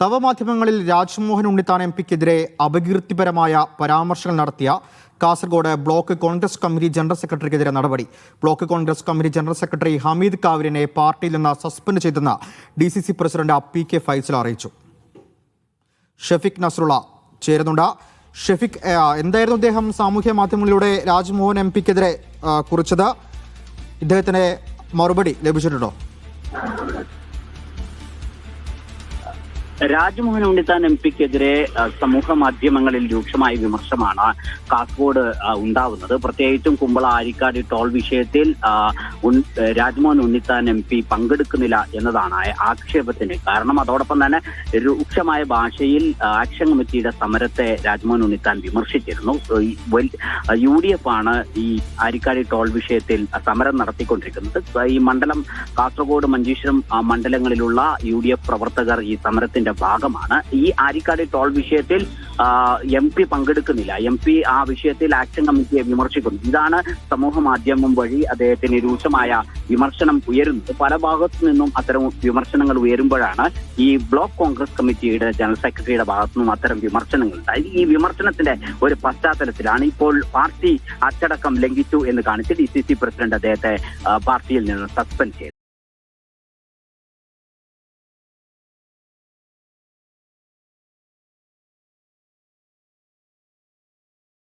നവമാധ്യമങ്ങളിൽ രാജ്മോഹൻ ഉണ്ണിത്താൻ എംപിക്കെതിരെ അപകീർത്തിപരമായ പരാമർശങ്ങൾ നടത്തിയ Kasaragod block Congress committee general സെക്രട്ടറിക്കെതിരെ നടപടി. Block Congress committee general secretary Hameed കാവരിനെ പാർട്ടിയിൽ നിന്ന് സസ്പെൻഡ് ചെയ്തെന്ന് DCC പ്രസിഡന്റ് PK ഫൈസൽ അറിയിച്ചു. ഷെഫീഖ് നസ്രുള്ള ചേരുന്നുണ്ട്. ഷെഫീഖ്, എന്തായിരുന്നു അദ്ദേഹം സാമൂഹ്യ മാധ്യമങ്ങളിലൂടെ രാജ്മോഹൻ എംപിക്കെതിരെ കുറിച്ചത്? ഇദ്ദേഹത്തിന് മറുപടി ലഭിച്ചിട്ടുണ്ടോ? രാജ്മോഹൻ ഉണ്ണിത്താൻ എംപിക്കെതിരെ സമൂഹ മാധ്യമങ്ങളിൽ രൂക്ഷമായ വിമർശനമാണ് കാസർഗോഡ് ഉണ്ടാവുന്നത്. പ്രത്യേകിച്ചും കുമ്പള ആരിക്കാട് ടോൾ വിഷയത്തിൽ രാജ്മോഹൻ ഉണ്ണിത്താൻ MP പങ്കെടുക്കുന്നില്ല എന്നതാണ് ആക്ഷേപത്തിന് കാരണം. അതോടൊപ്പം തന്നെ രൂക്ഷമായ ഭാഷയിൽ ആക്ഷൻ കമ്മിറ്റിയുടെ സമരത്തെ രാജ്മോഹൻ ഉണ്ണിത്താൻ വിമർശിച്ചിരുന്നു. UDF ആണ് ഈ ആരിക്കാട് ടോൾ വിഷയത്തിൽ സമരം നടത്തിക്കൊണ്ടിരിക്കുന്നത്. ഈ മണ്ഡലം കാസർഗോഡ് മഞ്ചേശ്വരം മണ്ഡലങ്ങളിലുള്ള UDF പ്രവർത്തകർ ഈ സമരത്തിന്റെ ഭാഗമാണ്. ഈ ആരിക്കാട് ടോൾ വിഷയത്തിൽ MP പങ്കെടുക്കുന്നില്ല. MP ആ വിഷയത്തിൽ ആക്ഷൻ കമ്മിറ്റിയെ വിമർശിക്കുന്നു. ഇതാണ് സമൂഹ മാധ്യമം വഴി അദ്ദേഹത്തിന് രൂക്ഷമായ വിമർശനം ഉയരുന്നത്. പല ഭാഗത്തു നിന്നും അത്തരം വിമർശനങ്ങൾ ഉയരുമ്പോഴാണ് ഈ ബ്ലോക്ക് കോൺഗ്രസ് കമ്മിറ്റിയുടെ ജനറൽ സെക്രട്ടറിയുടെ ഭാഗത്തു നിന്നും അത്തരം വിമർശനങ്ങൾ ഉണ്ടായി. ഈ വിമർശനത്തിന്റെ ഒരു പശ്ചാത്തലത്തിലാണ് ഇപ്പോൾ പാർട്ടി അച്ചടക്കം ലംഘിച്ചു എന്ന് കാണിച്ച് DCC പ്രസിഡന്റ് അദ്ദേഹത്തെ പാർട്ടിയിൽ നിന്ന് സസ്പെൻഡ് ചെയ്തത്.